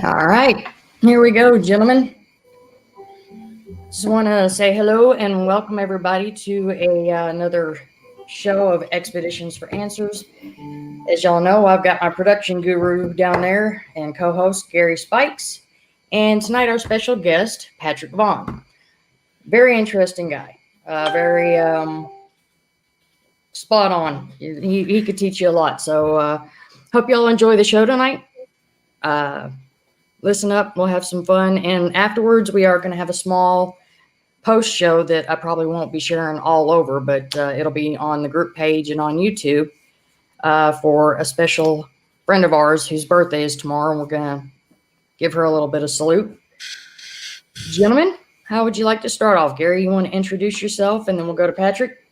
All right, here we go, gentlemen. Just want to say hello and welcome everybody to another show of Expeditions for Answers. As y'all know, I've got my production guru down there and co-host Gary Spikes, and tonight our special guest Patrick Vaugn. Very interesting guy. Very spot on. He could teach you a lot. So hope y'all enjoy the show tonight. Listen up, we'll have some fun, and afterwards we are going to have a small post show that I probably won't be sharing all over, but it'll be on the group page and on YouTube for a special friend of ours whose birthday is tomorrow, and we're going to give her a little bit of salute. Gentlemen, how would you like to start off? Gary, you want to introduce yourself, and then we'll go to Patrick?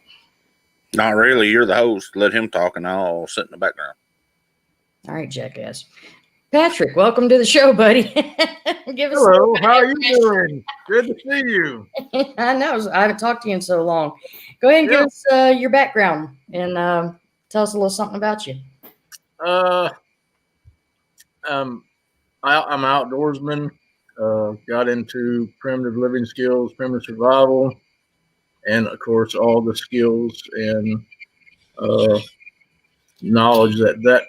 Not really. You're the host. Let him talk, and I'll sit in the background. All right, jackass. Patrick, welcome to the show, buddy. Give us Hello, how are you doing? Good to see you. I know. I haven't talked to you in so long. Go ahead and give us your background and tell us a little something about you. I'm an outdoorsman. Got into primitive living skills, primitive survival, and of course all the skills and knowledge that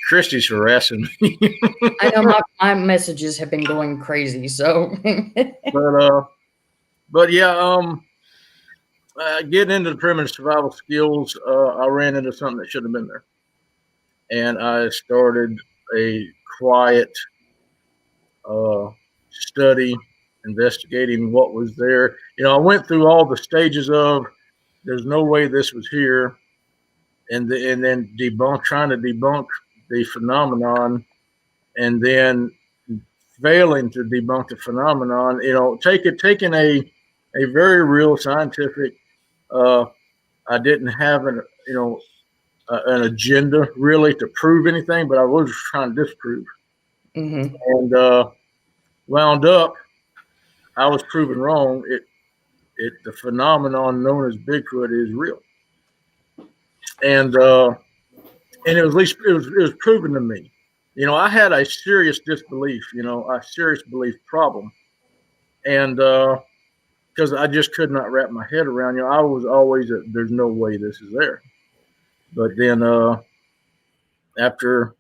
Christy's harassing me. I know my messages have been going crazy, so. but yeah, getting into the primitive survival skills, I ran into something that should have been there, and I started a quiet study, investigating what was there. I went through all the stages of there's no way this was here, and then trying to debunk the phenomenon, and then failing to debunk the phenomenon. Taking a very real scientific. I didn't have an agenda really to prove anything, but I was trying to disprove. Mm-hmm. And wound up, I was proven wrong. The phenomenon known as Bigfoot is real, and it was proven to me. I had a serious disbelief, a serious belief problem, and because I just could not wrap my head around. I was always there's no way this is there. But then after,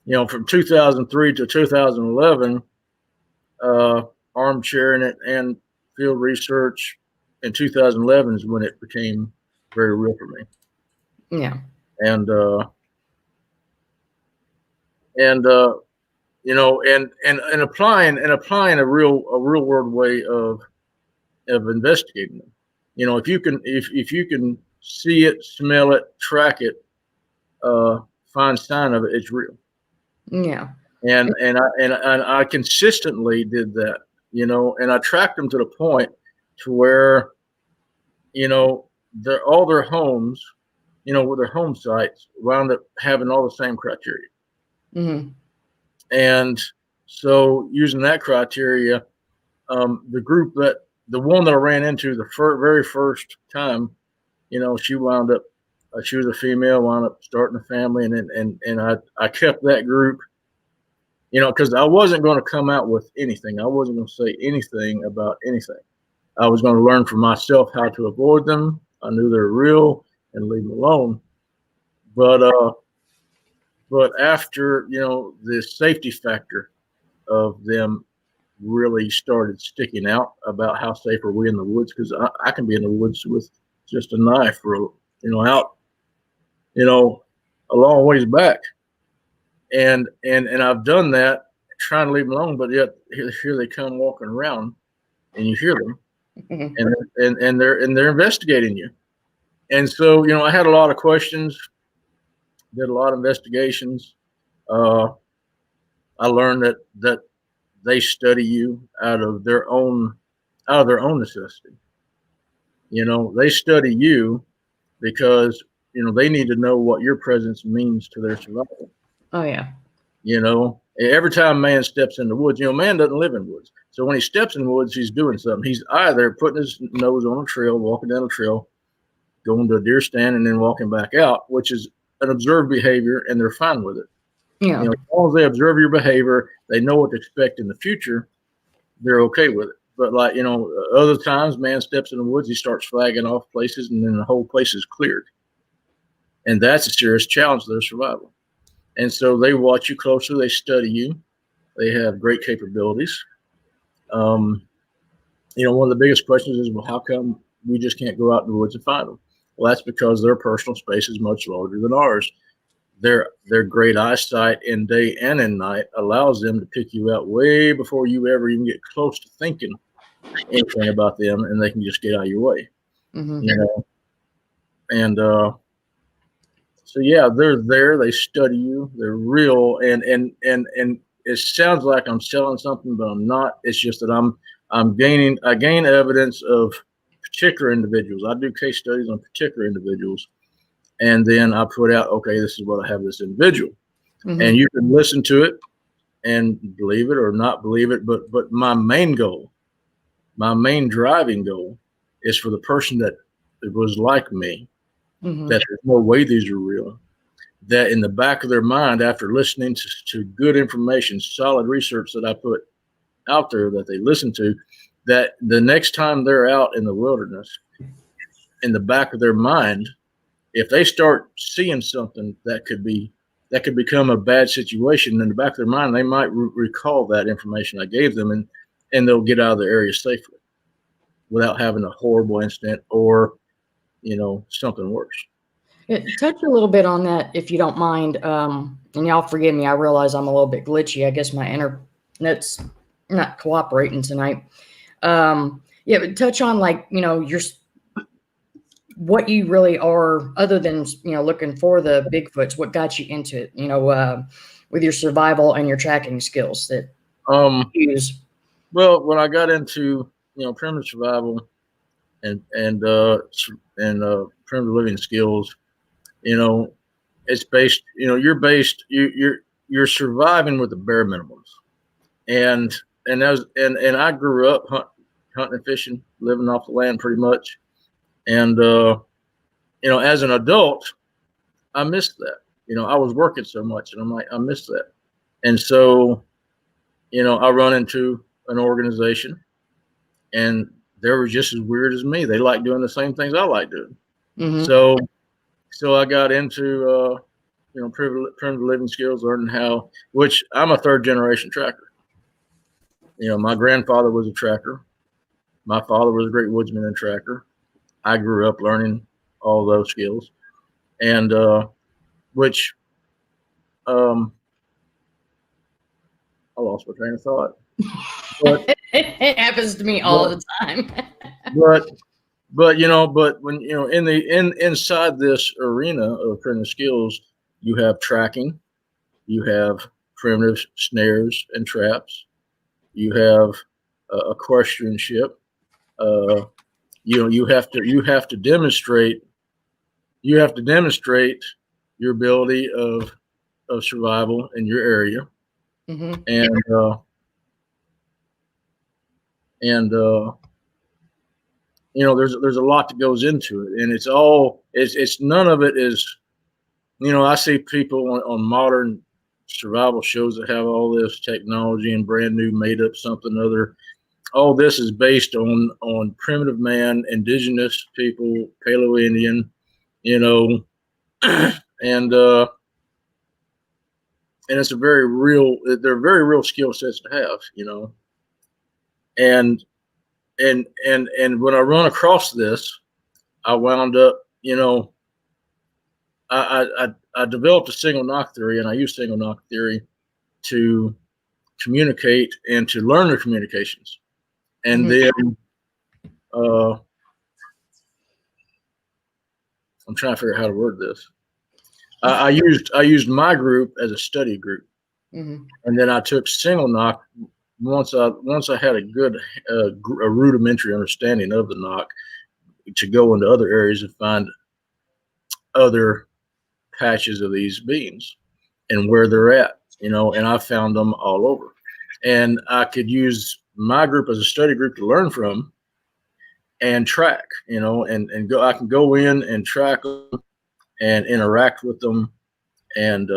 from 2003 to 2011, armchairing it and field research, in 2011 is when it became very real for me. Yeah. And applying a real world way of investigating them. If you can see it, smell it, track it, find sign of it, it's real. Yeah. And I consistently did that, and I tracked them to the point to where, all their homes, with their home sites wound up having all the same criteria. Mm-hmm. And so using that criteria, the one that I ran into the very first time, she wound up, she was a female, wound up starting a family, and I kept that group, because I wasn't going to come out with anything. I wasn't going to say anything about anything. I was going to learn for myself how to avoid them. I knew they were real and leave them alone. But after, the safety factor of them really started sticking out about how safe are we in the woods, because I can be in the woods with just a knife or out a long ways back, and I've done that, trying to leave them alone, but yet here they come walking around, and you hear them, and they're investigating you. And so I had a lot of questions, did a lot of investigations. I learned that they study you out of their own necessity. They study you because they need to know what your presence means to their survival. Oh yeah. Every time man steps in the woods, man doesn't live in woods. So when he steps in the woods, he's doing something. He's either putting his nose on a trail, walking down a trail, going to a deer stand, and then walking back out, which is an observed behavior and they're fine with it. Yeah. You know, as long as they observe your behavior, they know what to expect in the future, they're okay with it. But like, you know, other times, man steps in the woods, he starts flagging off places, and then the whole place is cleared. And that's a serious challenge to their survival. And so they watch you closely, they study you, they have great capabilities. You know, one of the biggest questions is, well, how come we just can't go out in the woods and find them? Well, that's because their personal space is much larger than ours. Their great eyesight in day and in night allows them to pick you out way before you ever even get close to thinking anything about them, and they can just get out of your way. Mm-hmm. You know, and so yeah, they're there. They study you. They're real, and it sounds like I'm selling something, but I'm not. It's just that I gain evidence of particular individuals. I do case studies on particular individuals. And then I put out, okay, this is what I have this individual. Mm-hmm. And you can listen to it and believe it or not believe it. But my main goal, my main driving goal is for the person that was like me, mm-hmm. that there's no way these are real, that in the back of their mind, after listening to good information, solid research that I put out there that they listen to, that the next time they're out in the wilderness, in the back of their mind, if they start seeing something that could become a bad situation, in the back of their mind, they might recall that information I gave them, and they'll get out of the area safely without having a horrible incident or, you know, something worse. Touch a little bit on that, if you don't mind. And y'all forgive me. I realize I'm a little bit glitchy. I guess my internet's not cooperating tonight. Yeah, but touch on, like, you know, what you really are, other than, you know, looking for the Bigfoots, what got you into it, you know, with your survival and your tracking skills that you use. Well, when I got into, you know, primitive survival and primitive living skills, you know, it's based, you know, you're surviving with the bare minimums. And I grew up hunting and fishing, living off the land pretty much. And, you know, as an adult, I missed that. You know, I was working so much, and I'm like, I missed that. And so, you know, I run into an organization, and they were just as weird as me. They like doing the same things I like doing. Mm-hmm. So I got into, you know, primitive living skills, learning how, which I'm a third generation tracker. You know, my grandfather was a tracker. My father was a great woodsman and tracker. I grew up learning all those skills, and which I lost my train of thought. But, it happens to me all the time. but you know, but when, you know, inside this arena of primitive skills, you have tracking, you have primitive snares and traps, you have equestrianship. You know, you have to demonstrate your ability of survival in your area. Mm-hmm. And you know, there's a lot that goes into it, and it's none of it is, you know, I see people on modern survival shows that have all this technology and brand new made up something other. All this is based on primitive man, indigenous people, Paleo-Indian, you know, and it's they're very real skill sets to have, you know. And when I run across this, I wound up, you know, I developed a single knock theory, and I use single knock theory to communicate and to learn their communications. And mm-hmm. then I'm trying to figure out how to word this. I used my group as a study group, mm-hmm. and then I took single knock once I had a good a rudimentary understanding of the knock, to go into other areas and find other patches of these beings and where they're at, you know. And I found them all over, and I could use my group as a study group to learn from and track, you know, and go. I can go in and track them and interact with them and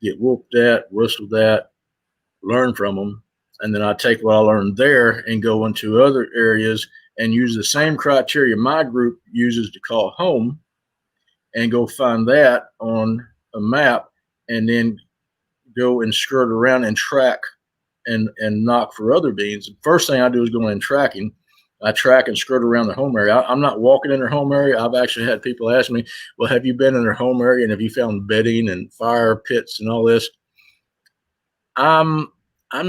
get whooped at, whistled at, learn from them. And then I take what I learned there and go into other areas and use the same criteria my group uses to call home and go find that on a map and then go and skirt around and track and knock for other beings. The first thing I do is go in tracking. I track and skirt around the home area. I'm not walking in their home area. I've actually had people ask me, well, have you been in their home area and have you found bedding and fire pits and all this? I'm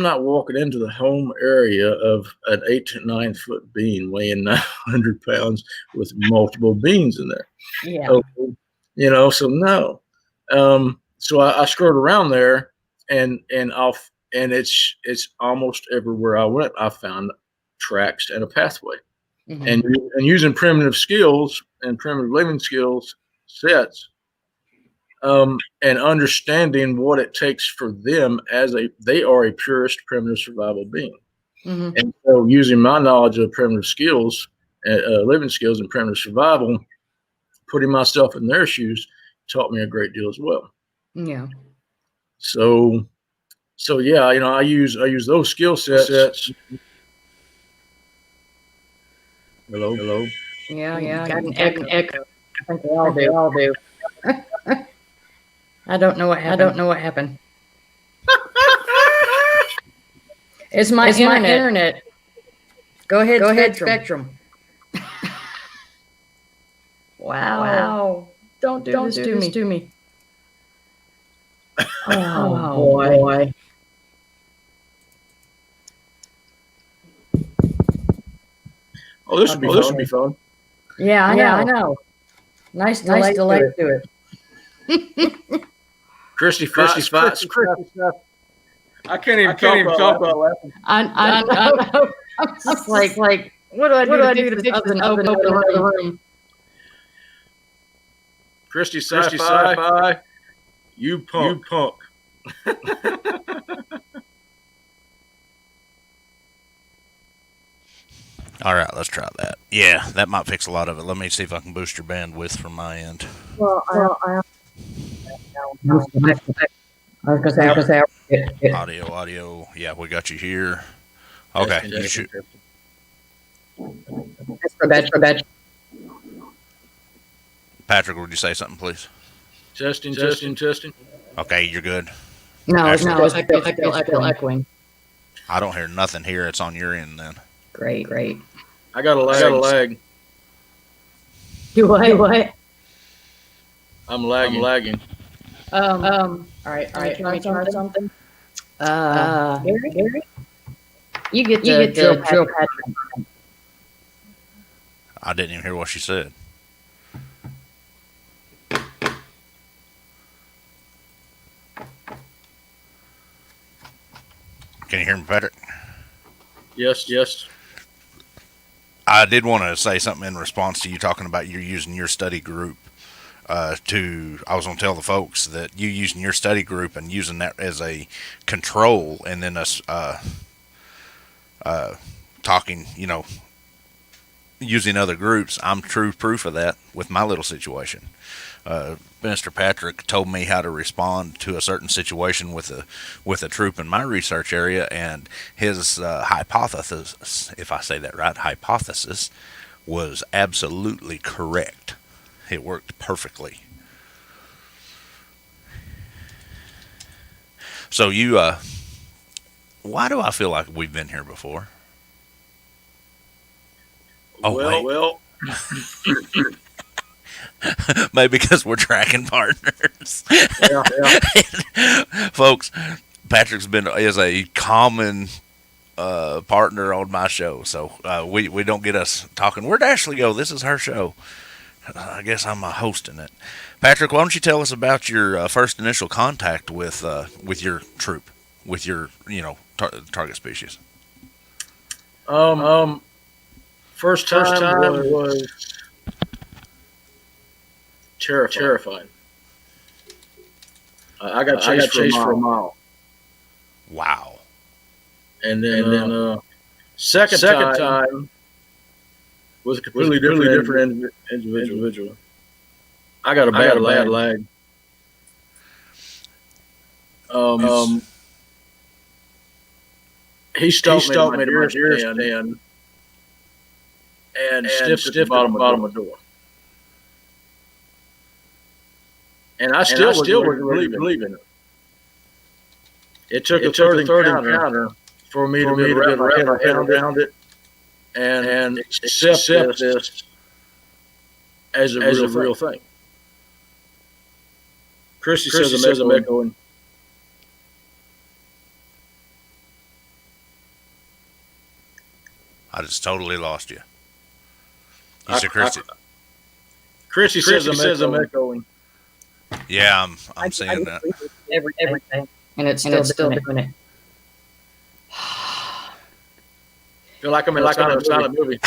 not walking into the home area of an 8 to 9 foot being weighing 900 pounds with multiple beings in there. Yeah. So, so no. So I skirt around there and it's almost everywhere I went, I found tracks and a pathway. Mm-hmm. And using primitive skills and primitive living skills sets, and understanding what it takes for them they are a purest primitive survival being. Mm-hmm. And so using my knowledge of primitive skills, living skills and primitive survival, putting myself in their shoes taught me a great deal as well. Yeah. So yeah, I use those skill sets. Hello. Yeah. Got an echo. I think they all do. I don't know what happened. It's my internet. Go ahead, Spectrum. Wow. Don't do this to me. Oh boy. Oh, this would be fun. Yeah, I know. Nice delay to it. Christy fights. I can't even talk about laughing. I know. I'm just like, what do I do to fix this and open up the room? Christy sci-fi. You punk. All right, let's try that. Yeah, that might fix a lot of it. Let me see if I can boost your bandwidth from my end. Well, I was gonna say. Audio. Yeah, we got you here. Okay, you should. That's for bed. Patrick, would you say something, please? Testing. Okay, you're good. No, I feel echoing. I don't hear nothing here. It's on your end then. Great. I got a lag. Do what? I'm lagging. All right. Try something. Gary? You get drill Patrick. I didn't even hear what she said. Can you hear me, Patrick? Yes. I did want to say something in response to you talking about you using your study group. I was going to tell the folks that you using your study group and using that as a control, and then us talking, using other groups. I'm true proof of that with my little situation. Mr. Patrick told me how to respond to a certain situation with a troop in my research area, and his hypothesis, if I say that right, hypothesis, was absolutely correct. It worked perfectly. So why do I feel like we've been here before? Oh, well. Maybe because we're tracking partners. Yeah. Folks, Patrick's is a common partner on my show, so we don't get us talking. Where'd Ashley go? This is her show. I guess I'm hosting it. Patrick, why don't you tell us about your first initial contact with your troop, with your target species? First time was terrifying. I got chased for a mile. Wow. And then second time was a completely different individual. I got a bad lag. He stopped me at my deer stand and sniffed at the bottom of the door. And I still wasn't believing it. It took a third encounter for me to wrap my head around it and accept this as a real thing. Christy says I'm echoing. I just totally lost you. You said Christy. Christy says I'm echoing. Yeah, I'm seeing that. Everything. And it's still doing it. Feel like I'm in a silent movie.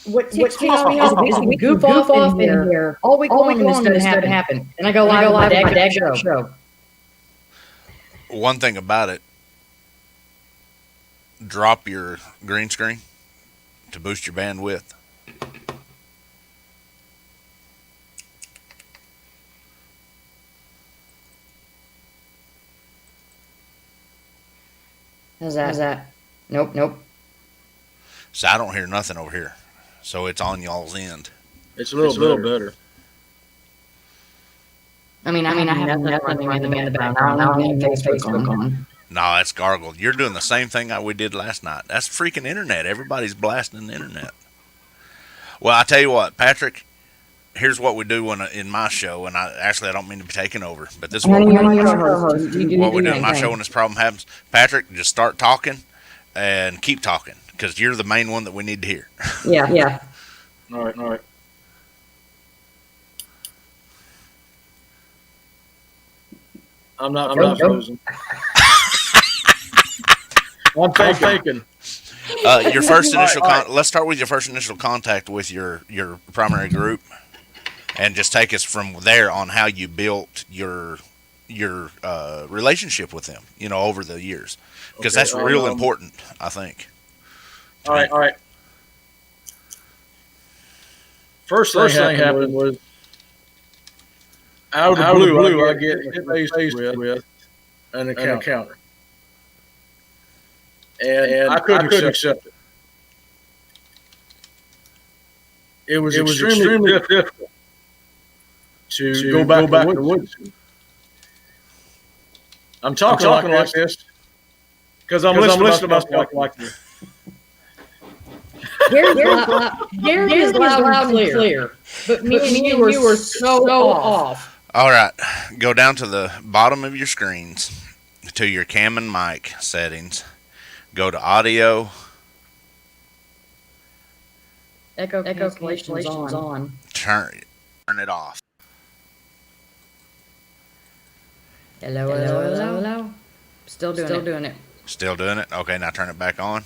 What ticks me off is we goof off in here all week long and this doesn't happen. And I go live on my dad's show. One thing about it, drop your green screen to boost your bandwidth. How's that? Nope. So I don't hear nothing over here. So it's on y'all's end. It's a little better. I mean, I have nothing running in the background. I don't have Facebook on. No, that's gargled. You're doing the same thing that we did last night. That's freaking internet. Everybody's blasting the internet. Well, I tell you what, Patrick, here's what we do in my show, and I don't mean to be taking over, but this is what we do in my show when this problem happens. Patrick, just start talking and keep talking, because you're the main one that we need to hear. Yeah. All right. I'm not frozen. I'm faking. Your first initial let's start with your first initial contact with your primary group, and just take us from there on how you built your relationship with them, over the years, because that's real important, I think. All right. First thing happened was out of the blue, I get faced with an encounter. And I couldn't accept it. It was extremely difficult to go back to the woods. I'm talking like this because I'm listening to myself like this. Gary is loud and clear. But me and you were so off. All right. Go down to the bottom of your screens to your cam and mic settings. Go to audio. Echo cancellation's on. Turn it off. Hello. Still doing it. Still doing it? Okay, now turn it back on.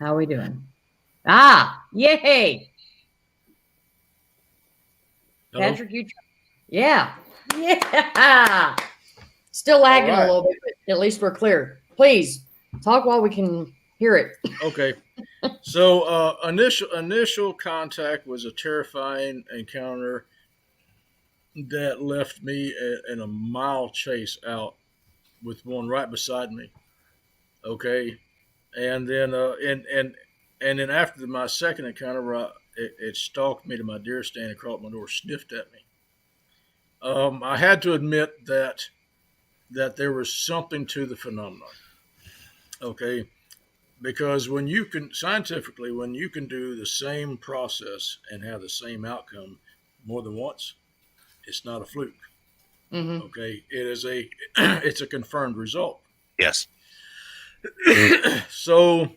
How are we doing? Yay! Hello? Patrick, yeah. Still lagging a little bit, but at least we're clear. Please talk while we can hear it. Okay. So initial contact was a terrifying encounter that left me in a mile chase out with one right beside me. Okay. And then and then after my second encounter, it stalked me to my deer stand and crawled my door, sniffed at me. I had to admit that there was something to the phenomenon. Okay, because when you can do the same process and have the same outcome more than once, it's not a fluke. Mm-hmm. Okay, it's a confirmed result. Yes. So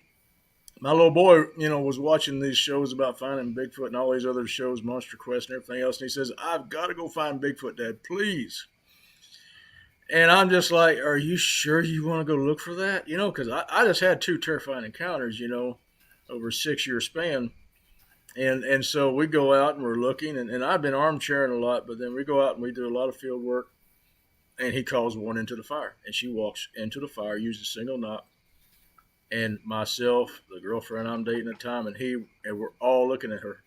my little boy, was watching these shows about finding Bigfoot and all these other shows, Monster Quest and everything else, and he says, "I've got to go find Bigfoot, Dad, please." And I'm just like, "Are you sure you want to go look for that?" Because I just had two terrifying encounters, over a 6-year span. And so we go out and we're looking, and I've been armchairing a lot, but then we go out and we do a lot of field work, and he calls one into the fire, and she walks into the fire, uses a single knot, and myself, the girlfriend I'm dating at the time, and we're all looking at her.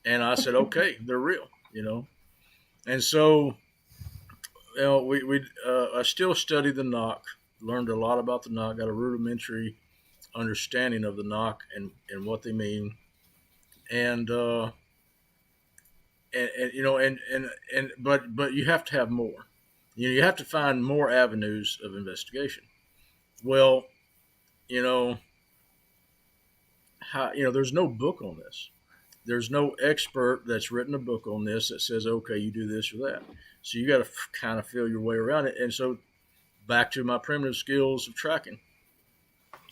And I said, okay, they're real, you know. And so, you know, I still studied the knock, learned a lot about the knock, got a rudimentary understanding of the knock and what they mean, and you know, but you have to have more. You know, you have to find more avenues of investigation. Well, you know, there's no book on this. There's no expert that's written a book on this that says, okay, you do this or that. So you got to kind of feel your way around it. And so back to my primitive skills of tracking,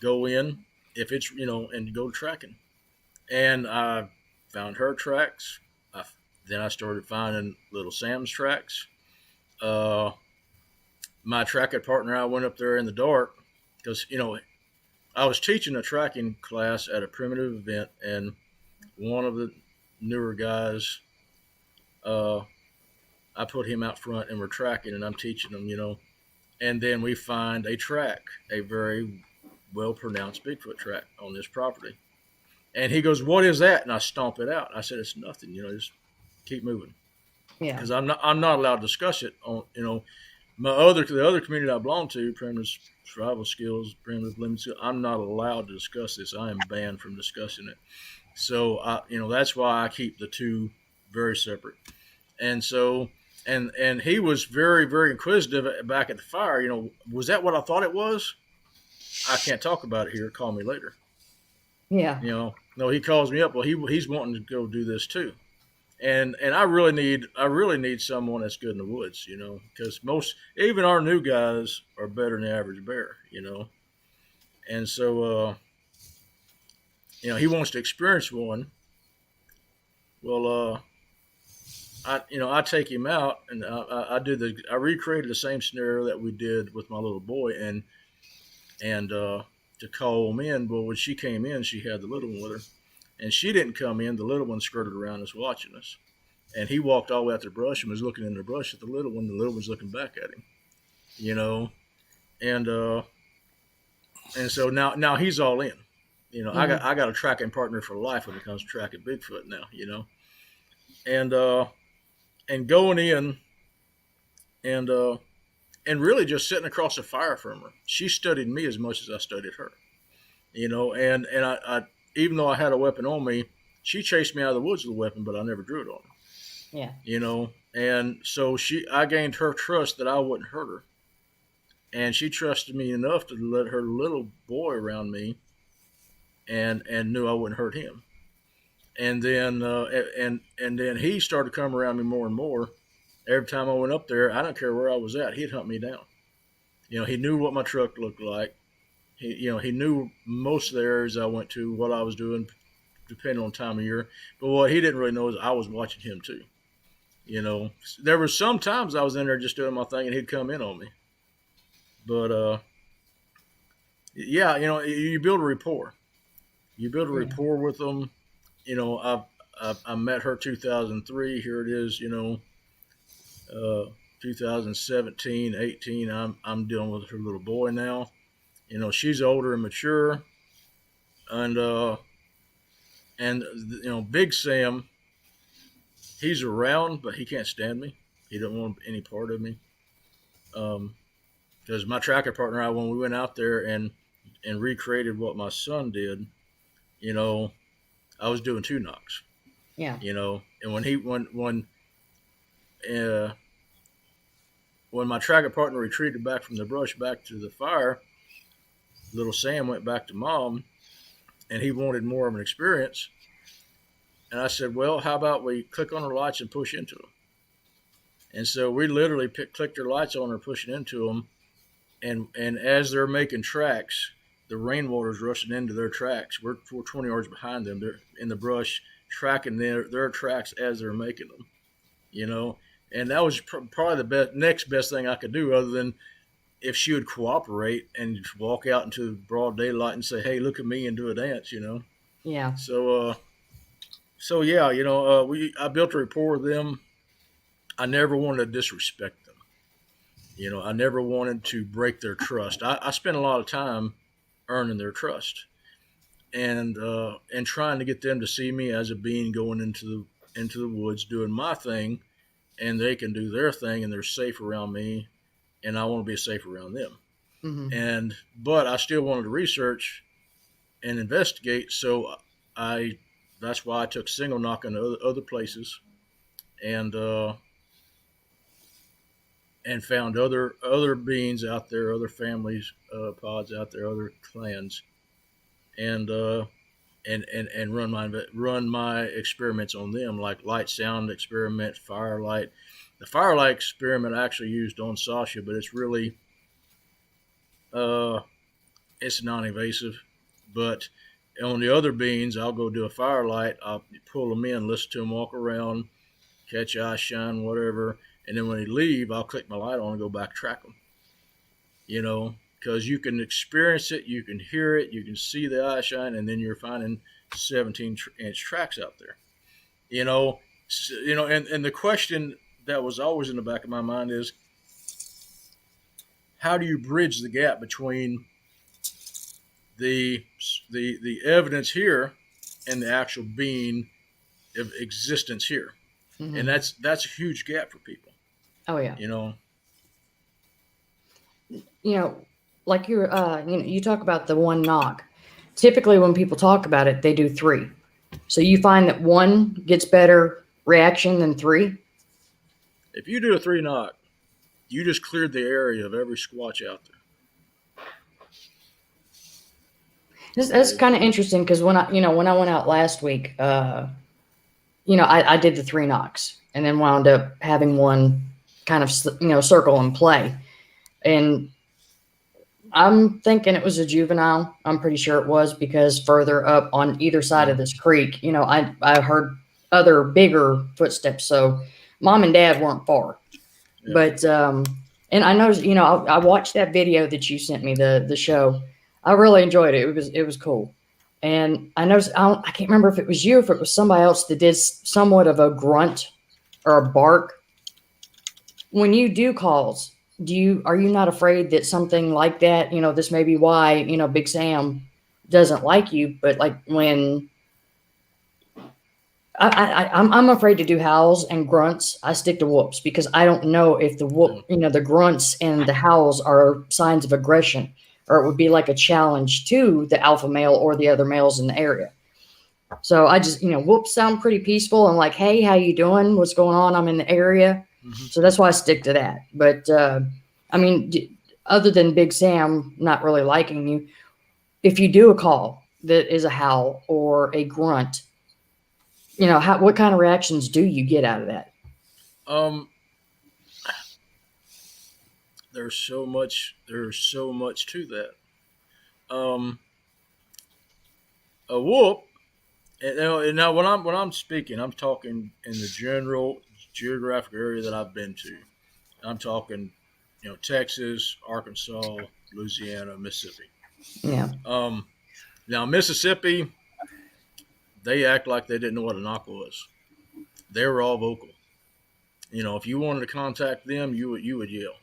go in if it's, you know, and go tracking. And I found her tracks. Then I started finding little Sam's tracks. Uh, my tracking partner, I went up there in the dark because, you know, I was teaching a tracking class at a primitive event, and one of the newer guys, uh, I put him out front and we're tracking, and I'm teaching them, you know. And then we find a track, a very well pronounced Bigfoot track on this property. And he goes, "What is that?" And I stomp it out. I said, "It's nothing, you know, just keep moving." Yeah. Because I'm not allowed to discuss it on, you know, the other community I belong to, primitive survival skills, primitive limited skills. I'm not allowed to discuss this. I am banned from discussing it. So you know, that's why I keep the two very separate. And so, and he was very inquisitive back at the fire. You know, was that what I thought it was? I can't talk about it here. Call me later. Yeah. You know, no, he calls me up. Well, he's wanting to go do this too. And I really need someone that's good in the woods, you know, because most even our new guys are better than the average bear, you know. And so you know, he wants to experience one. Well, I take him out and I recreated the same scenario that we did with my little boy, and to call him in. Well, when she came in, she had the little one with her, and she didn't come in. The little one skirted around us watching us. And he walked all the way out to the brush and was looking in the brush at the little one. The little one's looking back at him, you know, and so now he's all in. You know, I got a tracking partner for life when it comes to tracking Bigfoot now. You know, and going in and and really just sitting across the fire from her. She studied me as much as I studied her. You know, and I even though I had a weapon on me, she chased me out of the woods with a weapon, but I never drew it on her. Yeah. You know, and so I gained her trust that I wouldn't hurt her, and she trusted me enough to let her little boy around me, and knew I wouldn't hurt him. And then and then he started coming around me more and more. Every time I went up there, I don't care where I was at, he'd hunt me down. You know, he knew what my truck looked like. He knew most of the areas I went to, what I was doing, depending on time of year. But what he didn't really know is I was watching him too. You know, there were some times I was in there just doing my thing, and he'd come in on me. But yeah, you know, you build a rapport. You build a rapport with them. You know, I met her 2003. Here it is. You know, 2017, 18. I'm dealing with her little boy now. You know, she's older and mature, and you know, Big Sam. He's around, but he can't stand me. He don't want any part of me. Because my tracker partner, when we went out there and recreated what my son did, you know, I was doing two knocks. Yeah. You know, and when my tracker partner retreated back from the brush back to the fire, little Sam went back to mom, and he wanted more of an experience. And I said, well, how about we click on her lights and push into them? And so we literally clicked her lights on her, pushing into them. And as they're making tracks, the rainwater's rushing into their tracks. We're 20 yards behind them. They're in the brush, tracking their tracks as they're making them, you know. And that was probably the next best thing I could do, other than if she would cooperate and walk out into broad daylight and say, hey, look at me, and do a dance, you know. Yeah. So yeah, you know, I built a rapport with them. I never wanted to disrespect them. You know, I never wanted to break their trust. I spent a lot of time earning their trust, and trying to get them to see me as a being going into into the woods doing my thing, and they can do their thing, and they're safe around me, and I want to be safe around them. Hmm. But I still wanted to research and investigate, so I that's why I took single knocking to other places, and found other beings out there, other families, pods out there, other clans, and run my experiments on them, like light sound experiment, firelight. The firelight experiment I actually used on Sasha, but it's really uh, it's non-invasive. But on the other beans, I'll go do a firelight. I'll pull them in, listen to them walk around, catch eye shine, whatever, and then when they leave, I'll click my light on and go back track them. Because you can experience it, you can hear it, you can see the eye shine, and then you're finding 17-inch tracks out there. And the question that was always in the back of my mind is, how do you bridge the gap between the the evidence here and the actual being of existence here? Hmm. And that's a huge gap for people. Oh yeah. You know, You know, like you talk about the one knock. Typically, when people talk about it, they do three. So you find that one gets better reaction than three. if you do a 3 knock, you just cleared the area of every squatch out there. That's Okay. kind of interesting because when I went out last week, I did the three knocks and then wound up having one kind of circle and play, and I'm thinking it was a juvenile. I'm pretty sure it was because further up on either side of Yeah. this creek, I heard other bigger footsteps. So mom and dad weren't far, Yeah. but and I noticed, I watched that video that you sent me, the show. I really enjoyed it. It was cool. And I noticed, I can't remember if it was you, if it was somebody else that did somewhat of a grunt or a bark when you do calls. Are you not afraid that something like that, this may be why, Big Sam doesn't like you, but like when I'm afraid to do howls and grunts. I stick to whoops because I don't know if Yeah. the grunts and the howls are signs of aggression, or it would be like a challenge to the alpha male or the other males in the area. So I just, whoops sound pretty peaceful and like, hey, how you doing? What's going on? I'm in the area. Mm-hmm. So that's why I stick to that. But I mean, other than Big Sam not really liking you, if you do a call that is a howl or a grunt, what kind of reactions do you get out of that? Um, there's so much to that. Um, a whoop. And now when I'm speaking, I'm talking in the general geographic area that I've been to. I'm talking, Texas, Arkansas, Louisiana, Mississippi. Yeah. Um, Now Mississippi, they act like they didn't know what a knock was. They were all vocal. If you wanted to contact them, you would yell.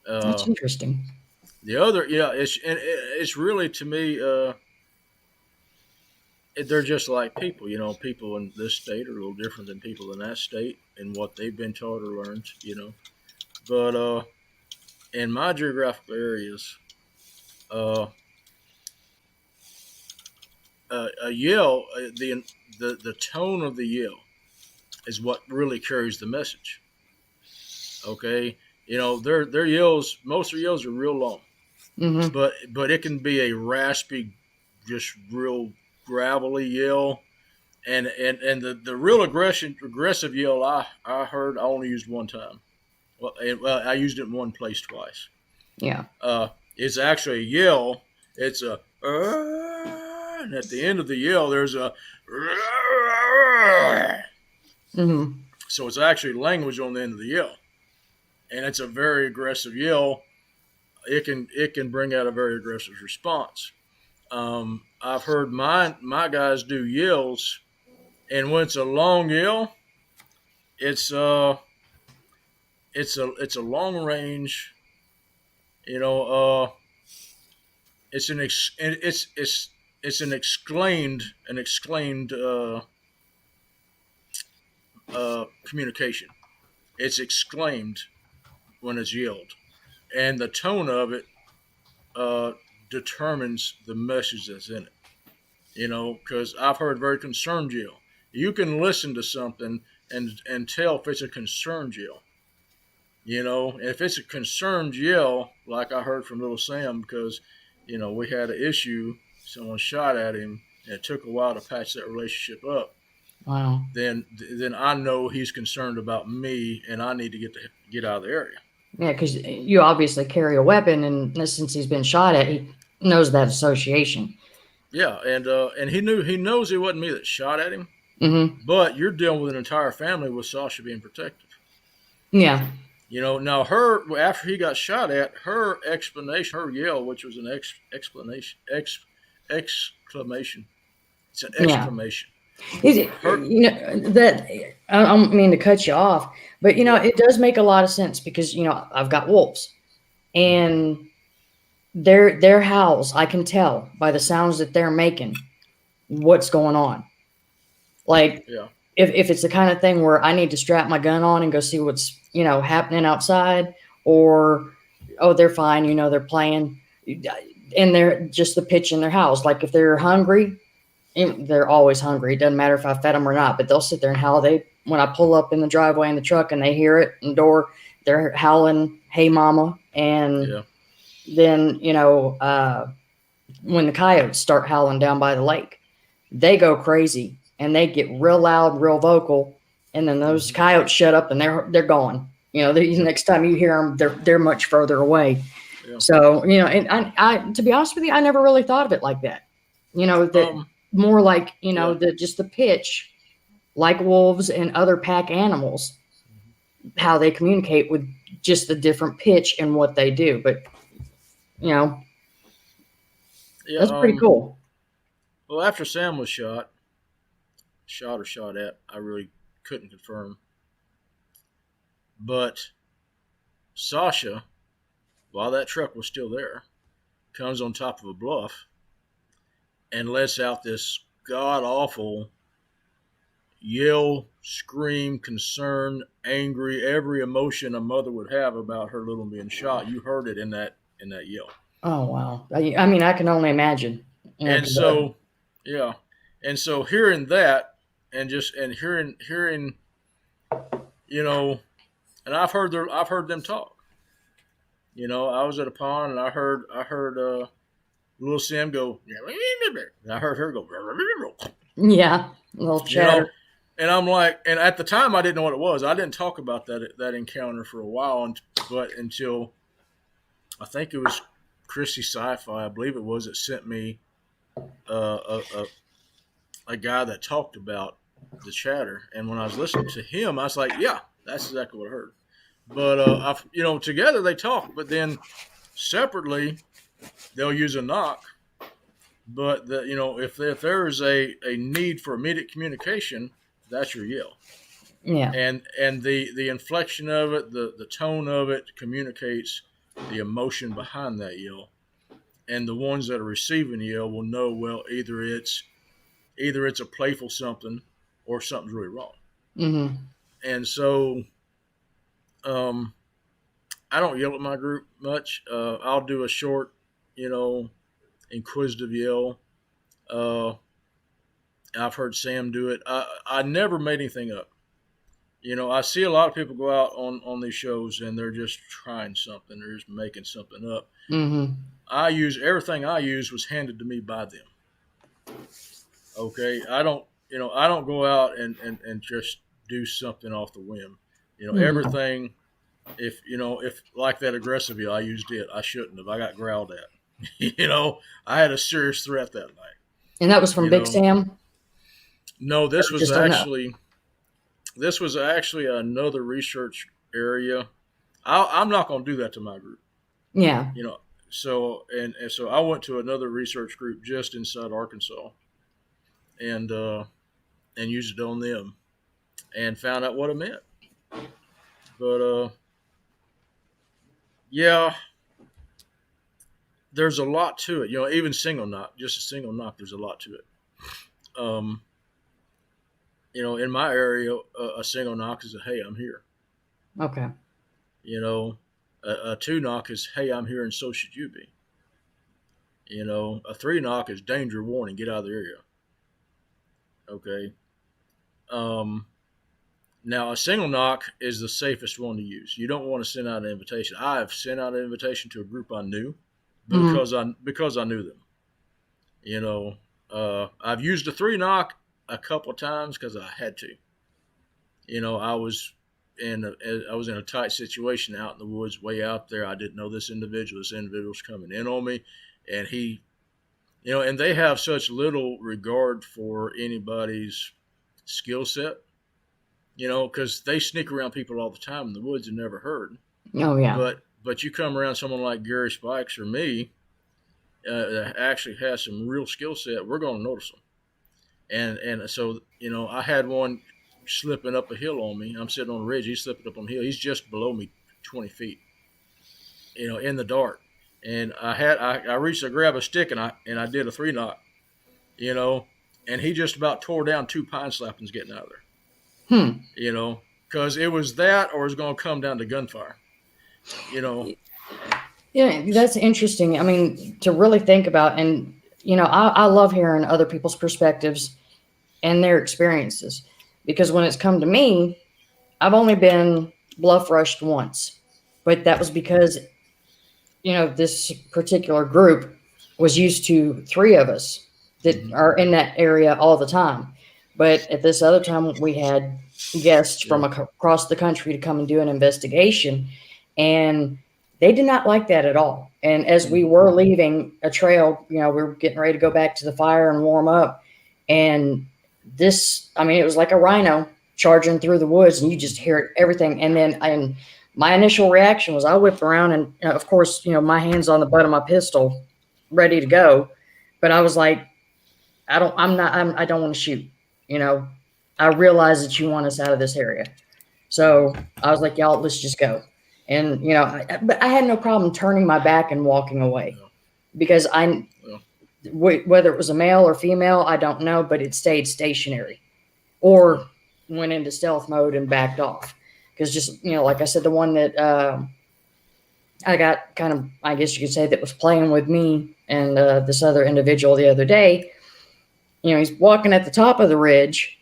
That's Uh, interesting. the other, yeah, it's really to me, they're just like people. People in this state are a little different than people in that state and what they've been taught or learned. But in my geographical areas, uh, a yell, the tone of the yell is what really carries the message. Okay, their yells, most of their yells are real long, Mm-hmm. but it can be a raspy, just real gravelly yell. And the real aggressive yell I heard, I only used one time. Well, I used it in one place twice. Yeah. It's actually a yell. It's a and at the end of the yell there's a Mm-hmm. so it's actually language on the end of the yell, and it's a very aggressive yell. It can bring out a very aggressive response. I've heard my guys do yells, and when it's a long yell, it's it's a long range. You know, it's an ex, it's an exclaimed communication. It's exclaimed when it's yelled, and the tone of it uh, determines the message that's in it. Because I've heard very concerned yell. You can listen to something and tell if it's a concerned yell. If it's a concerned yell, like I heard from Little Sam, because we had an issue, someone shot at him, and it took a while to patch that relationship up. Wow. Then I know he's concerned about me, and I need to get out of the area. Yeah, because you obviously carry a weapon, and since he's been shot at, he knows that association. Yeah, and he knows it wasn't me that shot at him. Mm-hmm. But you're dealing with an entire family with Sasha being protective. Yeah. Now after he got shot at, her explanation, her yell, which was an exclamation. It's an exclamation. Is it, that I don't mean to cut you off, but it does make a lot of sense because I've got wolves, and their howls, I can tell by the sounds that they're making what's going on. Like, if it's the kind of thing where I need to strap my gun on and go see what's happening outside, or they're fine, they're playing, and they're just the pitch in their house. Like if they're hungry, they're always hungry. It doesn't matter if I fed them or not, but they'll sit there and howl. When I pull up in the driveway in the truck and they hear it in the door, they're howling, "Hey, mama!" And then when the coyotes start howling down by the lake, they go crazy and they get real loud, real vocal, and then those coyotes shut up and they're gone. The next time you hear them, they're much further away. Yeah. So and I to be honest with you, I never really thought of it like that. That more like just the pitch, like wolves and other pack animals, how they communicate with just the different pitch and what they do. But that's pretty cool. Well, after Sam was shot at, I really couldn't confirm. But Sasha, while that truck was still there, comes on top of a bluff and lets out this god-awful yell, scream, concern, angry, every emotion a mother would have about her little being shot. You heard it in that yell. Oh, wow. I mean, I can only imagine. And so hearing that and hearing and I've heard them talk. I was at a pond and I heard little Sam go, and I heard her go, yeah, a little chatter. And I'm like, and at the time I didn't know what it was. I didn't talk about that encounter for a while, but until I think it was Chrissy Sci-Fi, I believe it was, that sent me a guy that talked about the chatter. And when I was listening to him, I was like, yeah, that's exactly what I heard. But together they talk, but then separately they'll use a knock. But if there is a need for immediate communication, that's your yell. Yeah. And the inflection of it, the tone of it communicates the emotion behind that yell. And the ones that are receiving the yell will know, well, either it's a playful something or something's really wrong. Mm-hmm. And so I don't yell at my group much. I'll do a short, inquisitive yell. I've heard Sam do it. I never made anything up. I see a lot of people go out on these shows and they're just trying something. They're just making something up. Mm-hmm. Everything I use was handed to me by them. Okay. I don't go out and just do something off the whim. Everything, if like that aggressive yell, I used it. I shouldn't have. I got growled at. I had a serious threat that night. And that was from Big Sam? No, this was actually another research area. I'm not going to do that to my group. Yeah. So I went to another research group just inside Arkansas, and used it on them, and found out what it meant. But yeah, there's a lot to it. Even just a single knock, there's a lot to it. in my area, a single knock is a "Hey, I'm here." Okay. A two knock is "Hey, I'm here, and so should you be." A three knock is "Danger, warning, get out of the area." Okay. Um, Now, a single knock is the safest one to use. You don't want to send out an invitation. I've sent out an invitation to a group I knew Hmm. because I knew them. I've used a three knock a couple of times because I had to. I was in a tight situation out in the woods, way out there. I didn't know this individual. This individual's coming in on me, and and they have such little regard for anybody's skill set. Because they sneak around people all the time in the woods and never hurt. Oh yeah. But you come around someone like Gary Spikes or me that actually has some real skill set, we're going to notice them. And so I had one slipping up a hill on me. I'm sitting on a ridge. He's slipping up on the hill. He's just below me, 20 feet. In the dark. And I reached to grab a stick and I did a three knot. You know, and he just about tore down two pine slappings getting out of there. Hmm. Because it was that or it's going to come down to gunfire. Yeah, that's interesting. I mean, to really think about, and I love hearing other people's perspectives and their experiences, because when it's come to me, I've only been bluff rushed once, but that was because this particular group was used to three of us that Mm-hmm. are in that area all the time. But at this other time, we had guests from across the country to come and do an investigation, and they did not like that at all. And as we were leaving a trail, we were getting ready to go back to the fire and warm up, and it was like a rhino charging through the woods, and you just hear everything. And my initial reaction was I whipped around, and of course, my hands on the butt of my pistol, ready to go. But I was like, I don't want to shoot. I realize that you want us out of this area. So I was like, y'all, let's just go. And, but I had no problem turning my back and walking away, because whether it was a male or female, I don't know, but it stayed stationary or went into stealth mode and backed off. Because just, like I said, the one that I got kind of, I guess you could say, that was playing with me and this other individual the other day, he's walking at the top of the ridge.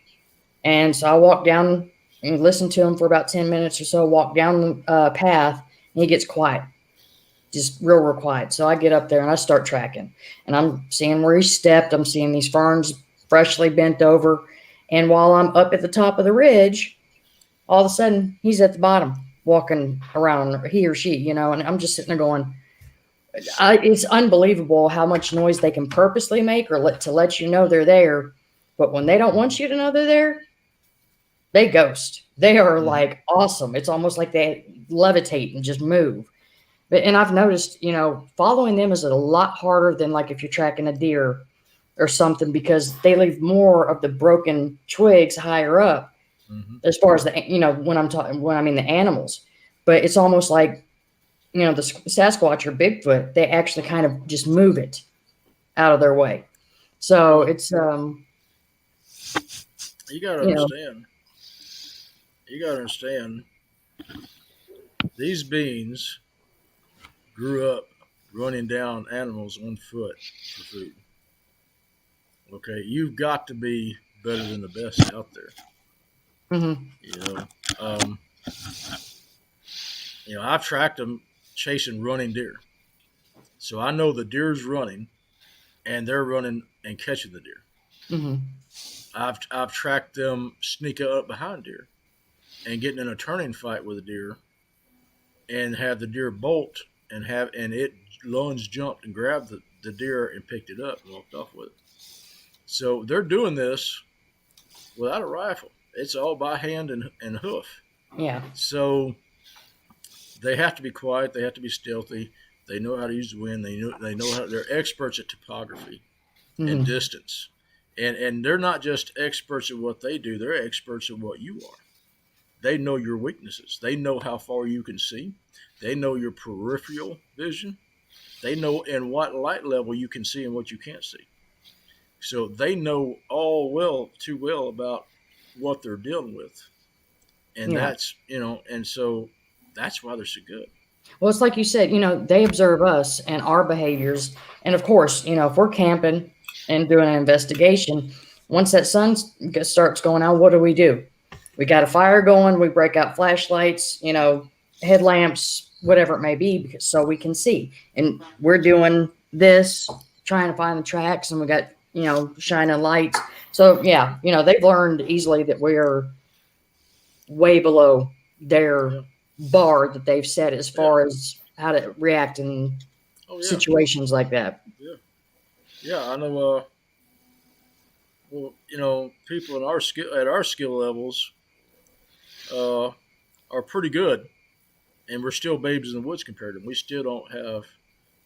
And so I walked down and listened to him for about 10 minutes or so, walk down the path, and he gets quiet, just real quiet. So I get up there and I start tracking, and I'm seeing where he stepped. I'm seeing these ferns freshly bent over. And while I'm up at the top of the ridge, all of a sudden he's at the bottom walking around, he or she, and I'm just sitting there going, it's unbelievable how much noise they can purposely make or to let you know they're there. But when they don't want you to know they're there, they ghost. They are like awesome. It's almost like they levitate and just move. And I've noticed, following them is a lot harder than like if you're tracking a deer or something, because they leave more of the broken twigs higher up, as far as when I mean the animals. But it's almost like, the Sasquatch or Bigfoot, they actually kind of just move it out of their way. So it's, you got to understand. You got to understand. These beings grew up running down animals on foot for food. Okay, you've got to be better than the best out there. I've tracked them chasing running deer, so I know the deer's running, and they're running and catching the deer. I've tracked them sneak up behind deer and getting in a turning fight with a deer, and have the deer bolt and it lunge jumped and grabbed the deer and picked it up and walked off with it. So they're doing this without a rifle. It's all by hand and hoof. Yeah. So they have to be quiet. They have to be stealthy. They know how to use the wind. They know how. They're experts at topography and distance, and they're not just experts at what they do. They're experts at what you are. They know your weaknesses. They know how far you can see. They know your peripheral vision. They know in what light level you can see and what you can't see. So they know too well about what they're dealing with, and Yeah. that's and so that's why they're so good. Well, it's like you said, they observe us and our behaviors. And of course, if we're camping and doing an investigation, once that sun starts going out, what do? We got a fire going, we break out flashlights, headlamps, whatever it may be, because so we can see. And we're doing this, trying to find the tracks, and we got, shining lights. So yeah, they've learned easily that we're way below their Yeah, bar that they've set as yeah. far as how to react in Oh yeah, situations like that. yeah, yeah. I know. Well, people in our skill at our skill levels uh, are pretty good, and we're still babes in the woods compared to them. We still don't have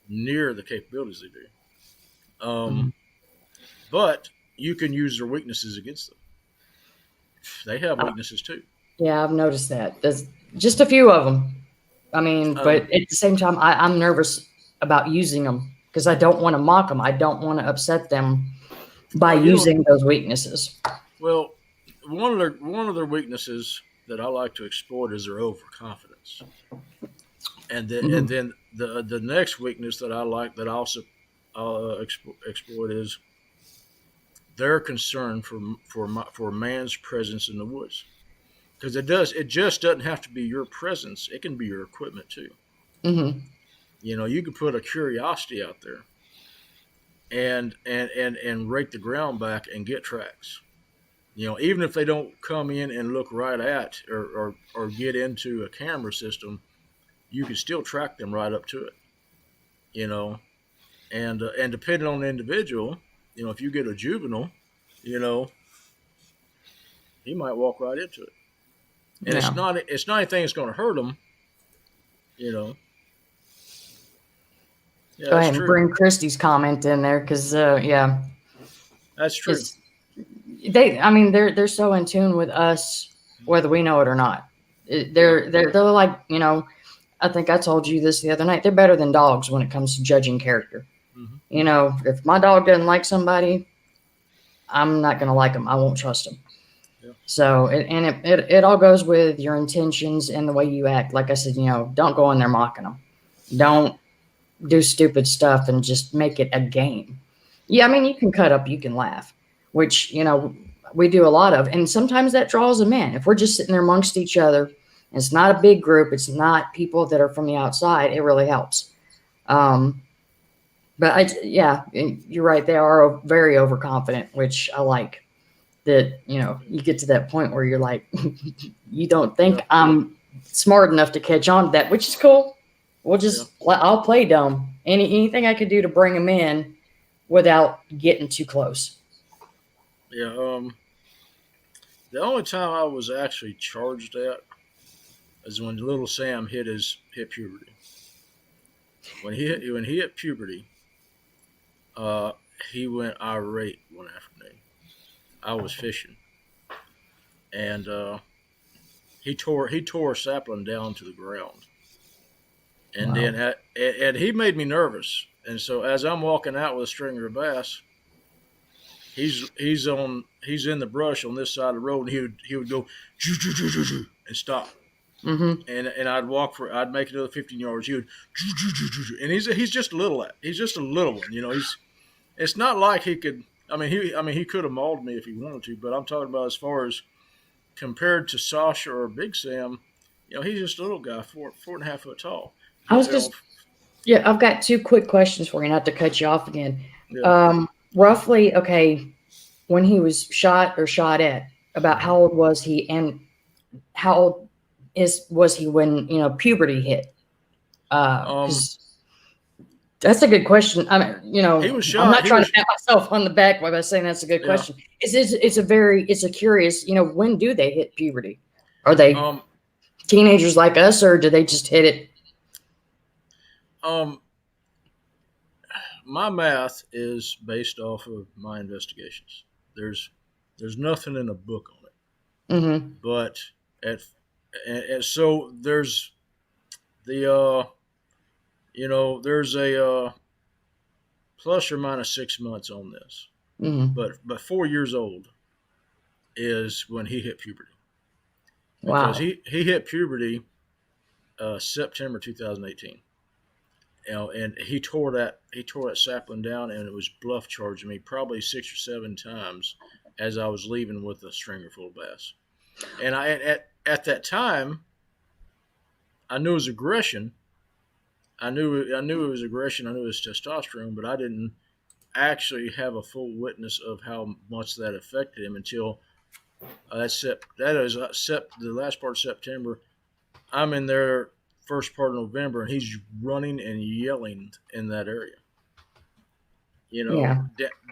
near the capabilities they do. Mhm. But you can use their weaknesses against them. They have Uh, weaknesses too. yeah, I've noticed that. There's just a few of them. I mean, but Um, at the same time, I'm nervous about using them because I don't want to mock them. I don't want to upset them by well, using those weaknesses. well, one of their weaknesses that I like to exploit is their overconfidence, and Mhm. then the next weakness that I like that I also exploit is their concern for man's presence in the woods, because it just doesn't have to be your presence, it can be your equipment too. Mhm. You can put a curiosity out there and rake the ground back and get tracks. Even if they don't come in and look right at or get into a camera system, you can still track them right up to it. You know, and depending on the individual, if you get a juvenile, you know, he might walk right into it, and it's Yeah. not anything that's going to hurt him. You know, yeah, Go that's ahead and true. bring Christy's comment in there because, yeah, That's true. it's I mean, they're so in tune with us, whether we know it or not. Yeah. They're like, I think I told you this the other night. They're better than dogs when it comes to judging character. Hmm. If my dog doesn't like somebody, I'm not going to like them. I won't trust them. Yeah. So, it all goes with your intentions and the way you act. Like I said, don't go in there mocking them. Don't do stupid stuff and just make it a game. Yeah, I mean, you can cut up, you can laugh, which, we do a lot of. And sometimes that draws them in. If we're just sitting there amongst each other, and it's not a big group, it's not people that are from the outside, it really helps. Um, but yeah, you're right. They are very overconfident, which I like that, you get to that point where you're like, you don't Yeah. think I'm smart enough to catch on to that, which is cool. Yeah. I'll play dumb. Anything I could do to bring them in without getting too close. Yeah. The only time I was actually charged at is when little Sam hit puberty. When he hit puberty, uh, he went irate one afternoon. I was fishing, and he tore a sapling down to the ground, and Wow. and he made me nervous. And so as I'm walking out with a stringer of bass, he's in the brush on this side of the road, and he would go and stop. Mm-hmm. And I'd make another 15 yards. He would, and he's just a little lad. He's just a little one. It's not like he could. He could have mauled me if he wanted to, but I'm talking about as far as compared to Sasha or Big Sam. He's just a little guy, 4.5 foot tall. I was You know, just, yeah, I've got two quick questions for you, not to cut you off again. yeah. Roughly, okay, when he was shot or shot at, about how old was he, and how old was he when puberty hit? Um, Because that's a good question. I mean, he was I'm shot. not He trying to was pat myself on the back by saying that's a good Yeah. question. It's a curious. When do they hit puberty? Are they Um, teenagers like us, or do they just hit it? um, my math is based off of my investigations. There's nothing in a book on it, Mm-hmm. but at and so there's the there's a plus or minus 6 months on this, Mm-hmm. but 4 years old is when he hit puberty, because Wow. he hit puberty September 2018. And he tore that sapling down, and it was bluff charging me probably 6 or 7 times as I was leaving with a stringer full of bass. And at that time, I knew it was aggression. I knew it was aggression. I knew it was testosterone, but I didn't actually have a full witness of how much that affected him until the last part of September. I'm in there first part of November, and he's running and yelling in that area. Yeah.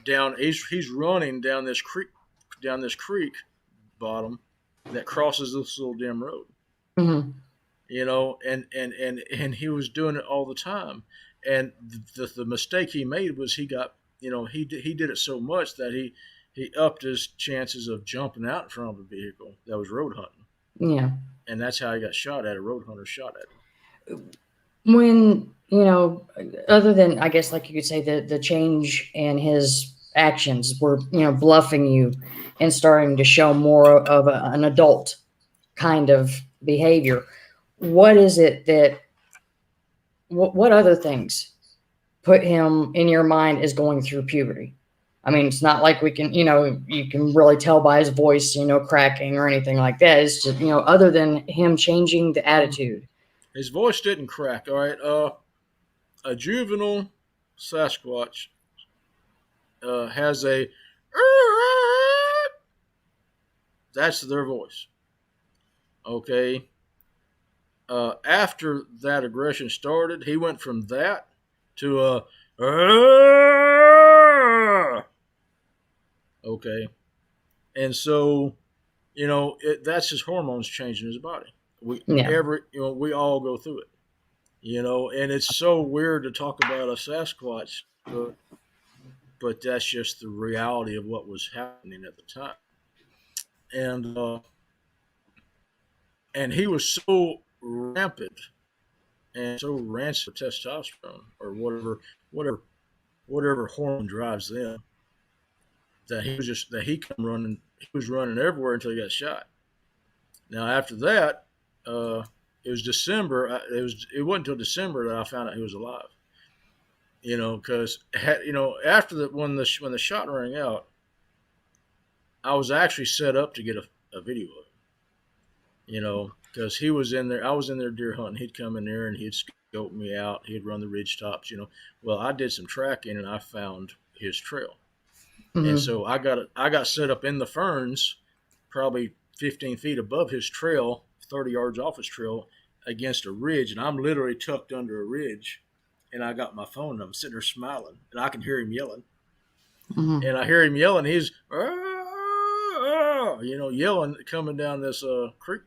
Down he's running down this creek bottom that crosses this little dim road. Hmm. And he was doing it all the time. And the mistake he made was he did it so much that he upped his chances of jumping out in front of a vehicle that was road hunting, Yeah. and that's how he got shot at. A road hunter shot at him. When, other than, I guess, like you could say, the change in his actions were, bluffing you and starting to show more of an adult kind of behavior. What is it that, what other things put him in your mind as going through puberty? I mean, it's not like we can, you can really tell by his voice, cracking or anything like that. It's just, other than him changing the attitude. His voice didn't crack. All right. A juvenile Sasquatch has a that's their voice. Okay. After that aggression started, he went from that to a okay, and so that's his hormones changing his body. Yeah. We all go through it, and it's so weird to talk about a Sasquatch, but that's just the reality of what was happening at the time. And he was so rampant and so rancid with testosterone or whatever whatever hormone drives them, that he come running. He was running everywhere until he got shot. Now after that, it was December. It wasn't until December that I found out he was alive. Because after when the shot rang out, I was actually set up to get a video of it. Because he was in there. I was in there deer hunting. He'd come in there and he'd scope me out. He'd run the ridge tops. Well, I did some tracking and I found his trail. Mm-hmm. And so I got set up in the ferns, probably 15 feet above his trail, 30 yards off his trail, against a ridge, and I'm literally tucked under a ridge, and I got my phone, and I'm sitting there smiling, and I can hear him yelling, Mm-hmm. and I hear him yelling. He's yelling coming down this creek,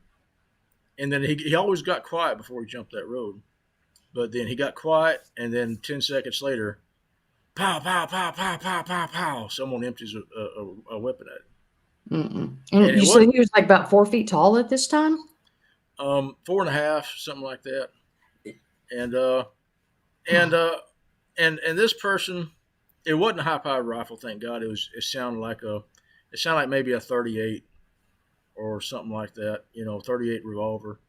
and then he always got quiet before he jumped that road, but then he got quiet, and then 10 seconds later, pow, pow, pow, pow, pow, pow, pow. Someone empties a weapon at him. And you said he was like about 4 feet tall at this time? 4.5, something like that. And and this person, it wasn't a high powered rifle, thank God. It sounded like maybe a 38 or something like that. 38 revolver.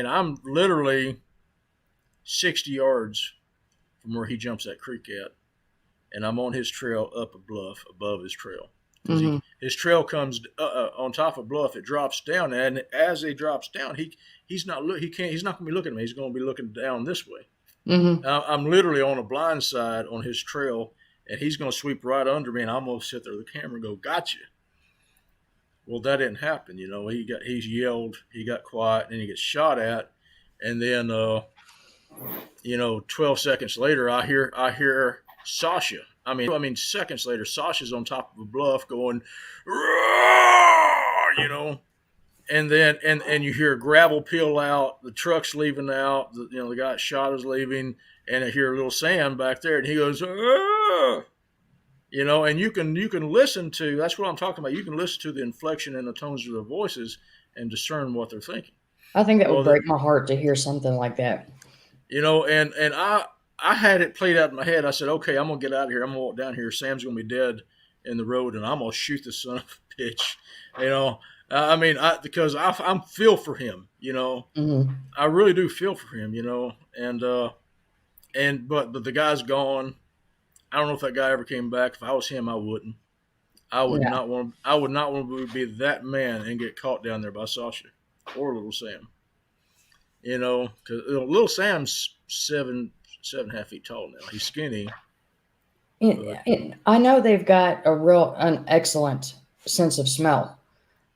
I'm literally 60 yards from where he jumps that creek at, and I'm on his trail up a bluff above his trail. Mm-hmm. His trail comes on top of a bluff. It drops down, and as it drops down, he's not going to be looking at me. He's going to be looking down this way. Mm-hmm. I'm literally on a blind side on his trail, and he's going to sweep right under me, and I'm going to sit there with the camera and go, "Gotcha." Well, that didn't happen. He's yelled, he got quiet, and he gets shot at, and then 12 seconds later, I hear Sasha. I mean, seconds later, Sasha's on top of a bluff going, and then and you hear gravel peel out, the truck's leaving out, the guy shot is leaving, and I hear little Sam back there, and he goes, and you can listen to, that's what I'm talking about. You can listen to the inflection and the tones of their voices and discern what they're thinking. I think that would break my heart to hear something like that. And I had it played out in my head. I said, okay, I'm going to get out of here. I'm going to walk down here. Sam's going to be dead in the road, and I'm gonna shoot the son of a bitch. Because I'm feel for him. Mm-hmm. I really do feel for him. But the guy's gone. I don't know if that guy ever came back. If I was him, I wouldn't. I would Yeah. not want. I would not want to be that man and get caught down there by Sasha or Little Sam. Because Little Sam's 7.5 feet tall now. He's skinny. I know they've got an excellent sense of smell.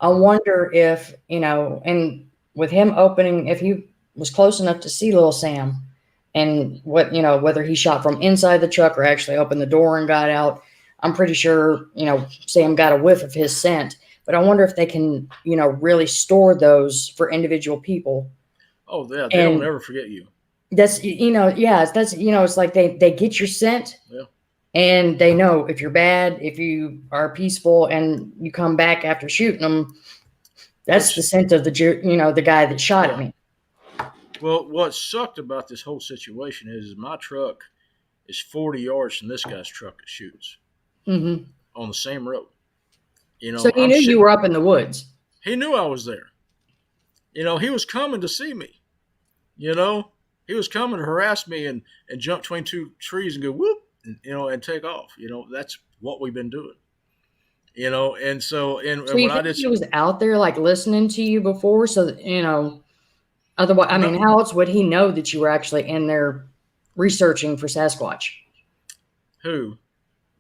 I wonder if, and with him opening, if he was close enough to see little Sam and whether he shot from inside the truck or actually opened the door and got out. I'm pretty sure, Sam got a whiff of his scent, but I wonder if they can, really store those for individual people. Oh, yeah. They don't ever forget you. That's, it's like they get your scent. Yeah. And they know if you're bad, if you are peaceful, and you come back after shooting them. That's the scent of the guy that shot at me. Well, what sucked about this whole situation is my truck is 40 yards from this guy's truck that shoots on the same road. So he knew you were up in the woods. He knew I was there. He was coming to see me. He was coming to harass me and jump between two trees and go whoop. And take off. That's what we've been doing. And so when I did, he was out there like listening to you before. So otherwise, I mean, how else would he know that you were actually in there researching for Sasquatch? Who?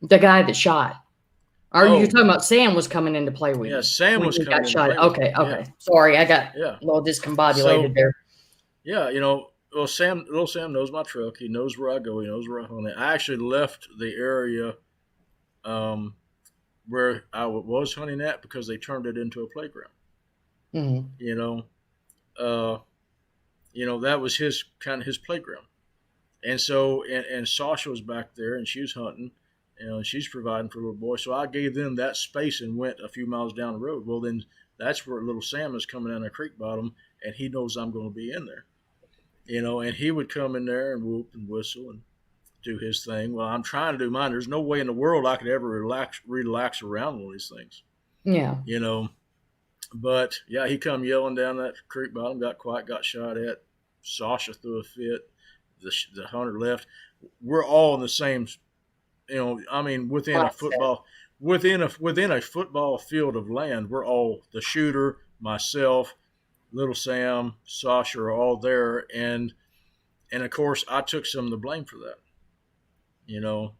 The guy that shot. Or you're talking about Sam was coming into play with you? Yeah, Sam was coming. Got shot. Okay. Yeah. Sorry, I got a little discombobulated there. Yeah, Little Sam knows my truck. He knows where I go. He knows where I hunt. I actually left the area where I was hunting at because they turned it into a playground. Mm-hmm. That was his playground. And so, and Sasha was back there, and she was hunting, and she's providing for little boy. So I gave them that space and went a few miles down the road. Well, then that's where Little Sam is coming down the creek bottom, and he knows I'm going to be in there. And he would come in there and whoop and whistle and do his thing. Well, I'm trying to do mine. There's no way in the world I could ever relax around one of these things. Yeah. But yeah, he come yelling down that creek bottom, got quiet, got shot at. Sasha threw a fit. The hunter left. We're all in the same, within a football, within a football field of land. We're all the shooter, myself, Little Sam, Sasha are all there, and of course I took some of the blame for that.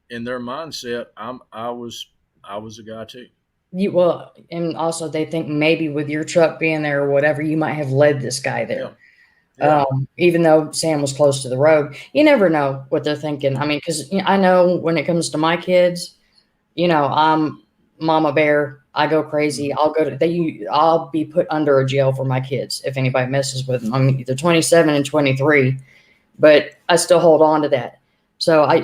In their mindset, I was a guy too. And also they think maybe with your truck being there or whatever, you might have led this guy there. Yeah. Even though Sam was close to the road, you never know what they're thinking. I mean, because I know when it comes to my kids, I'm mama bear. I go crazy. I'll be put under a jail for my kids if anybody messes with them. I'm either 27 and 23, but I still hold on to that. So I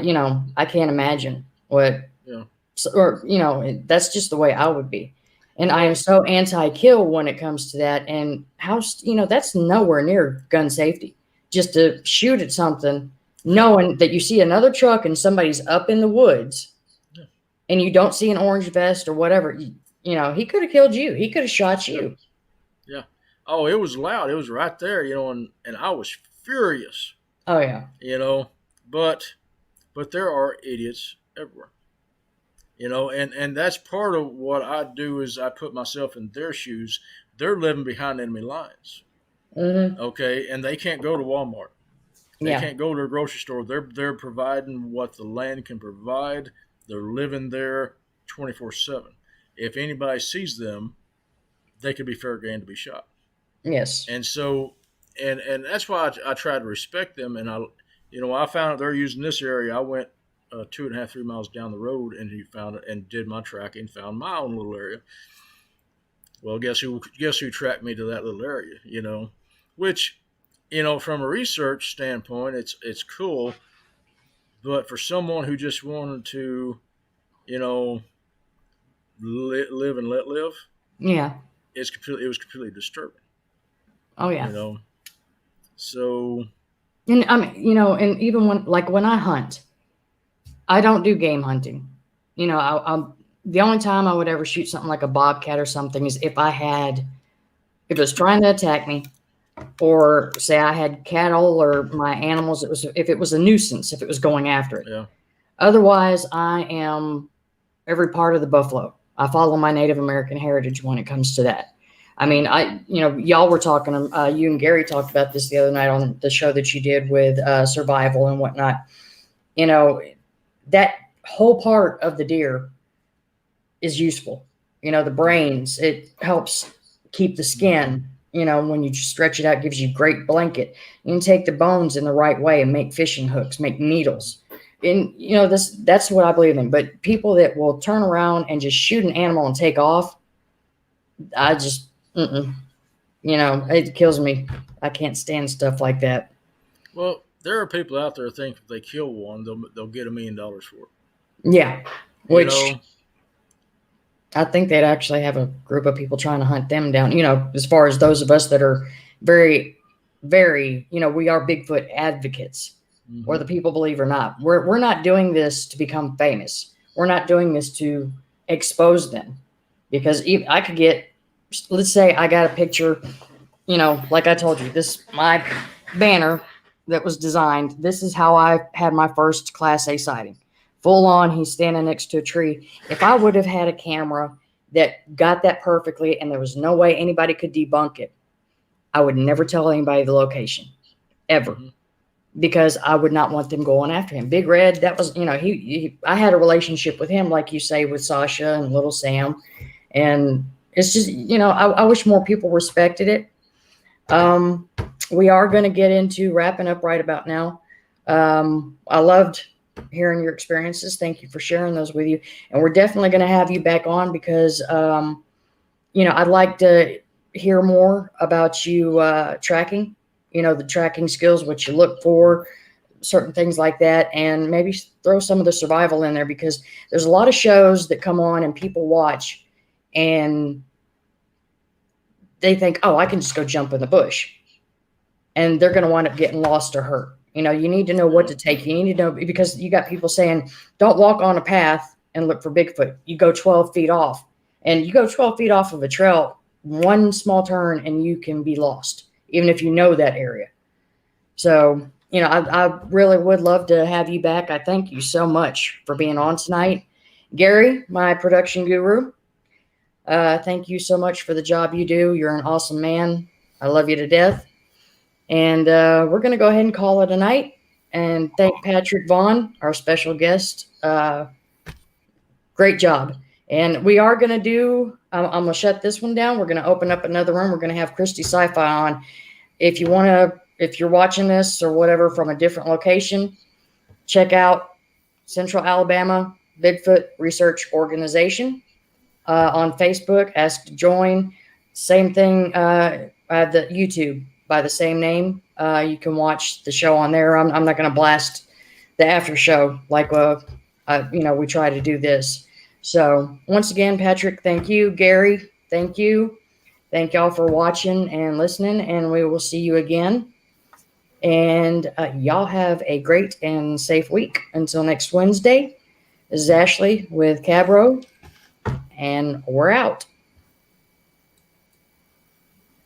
can't imagine what, that's just the way I would be. And I am so anti-kill when it comes to that. And that's nowhere near gun safety. Just to shoot at something, knowing that you see another truck and somebody's up in the woods and you don't see an orange vest or whatever, he could have killed you. He could have shot you. Yeah. Oh, it was loud. It was right there, and I was furious. Oh, yeah. But there are idiots everywhere. And that's part of what I do is I put myself in their shoes. They're living behind enemy lines. Mm-hmm. Okay, and they can't go to Walmart. They can't go to a grocery store. They're providing what the land can provide. They're living there 24/7. If anybody sees them, they could be fair game to be shot. Yes. And so, and that's why I try to respect them. And I found out they're using this area. I went 2.5, 3 miles down the road, and he found it and did my tracking, found my own little area. Well, guess who tracked me to that little area? Which, from a research standpoint, it's cool. But for someone who just wanted to, live and let live, yeah, it was completely disturbing. Oh yeah. So. And and even when I hunt, I don't do game hunting. the only time I would ever shoot something like a bobcat or something is if it was trying to attack me, or say I had cattle or my animals. If it was a nuisance, if it was going after it. Yeah. Otherwise, I am every part of the buffalo. I follow my Native American heritage when it comes to that. I mean, y'all were talking, you and Gary talked about this the other night on the show that you did with survival and whatnot. You know, that whole part of the deer is useful. You know, the brains, it helps keep the skin. You know, when you stretch it out, it gives you a great blanket. You can take the bones in the right way and make fishing hooks, make needles. And, you know, that's what I believe in. But people that will turn around and just shoot an animal and take off, I just, you know, it kills me. I can't stand stuff like that. Well, there are people out there who think if they kill one, they'll get $1 million for it. Yeah. Which, you know, I think they'd actually have a group of people trying to hunt them down, you know, as far as those of us that are very, very, you know, we are Bigfoot advocates, whether people believe or not. We're not doing this to become famous. We're not doing this to expose them, because I could get, let's say I got a picture, you know, like I told you, this, my banner that was designed, this is how I had my first Class A sighting. Full on, he's standing next to a tree. If I would have had a camera that got that perfectly and there was no way anybody could debunk it, I would never tell anybody the location, ever, because I would not want them going after him. Big Red, that was, you know, I had a relationship with him, like you say, with Sasha and Little Sam. And it's just, you know, I wish more people respected it. We are going to get into wrapping up right about now. I loved hearing your experiences. Thank you for sharing those with you. And we're definitely going to have you back on because, you know, I'd like to hear more about you tracking, you know, the tracking skills, what you look for, certain things like that, and maybe throw some of the survival in there, because there's a lot of shows that come on and people watch and they think, oh, I can just go jump in the bush, and they're going to wind up getting lost or hurt. You know, you need to know what to take. You need to know, because you got people saying, don't walk on a path and look for Bigfoot. You go 12 feet off, and you go 12 feet off of a trail, one small turn and you can be lost, even if you know that area. So, you know, I really would love to have you back. I thank you so much for being on tonight. Gary, my production guru, thank you so much for the job you do. You're an awesome man. I love you to death. And we're going to go ahead and call it a night. And thank Patrick Vaugn, our special guest. Great job. And we are going to do, I'm going to shut this one down. We're going to open up another room. We're going to have Christy Sci-Fi on. If you want to, if you're watching this or whatever from a different location, check out Central Alabama Bigfoot Research Organization on Facebook. Ask to join. Same thing the YouTube by the same name. You can watch the show on there. I'm not going to blast the after show like you know, we try to do this. So once again, Patrick, thank you. Gary, thank you. Thank y'all for watching and listening, and we will see you again. And y'all have a great and safe week. Until next Wednesday, this is Ashley with Cabro, and we're out.